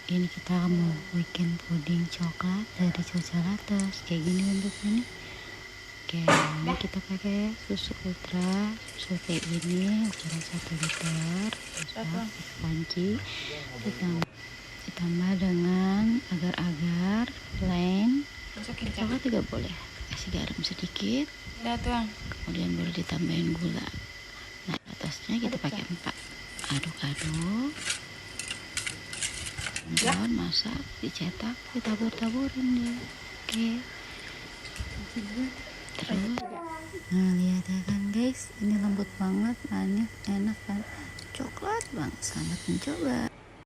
Ini kita mau bikin puding coklat dari Chocolatos. Kayak gini bentuknya nih. Oke, ini kita pakai susu ultra, susu kayak ini ukuran 1 liter, masak panci, ditambah dengan agar-agar, plain, coklat juga boleh, kasih garam sedikit, kemudian baru ditambahin gula. Nah, atasnya kita pakai 4, aduk-aduk, kemudian masak, dicetak, ditabur-taburin deh. Oke. Terus, nah lihat ya kan guys, ini lembut banget, manis, enak kan, coklat banget. Selamat mencoba.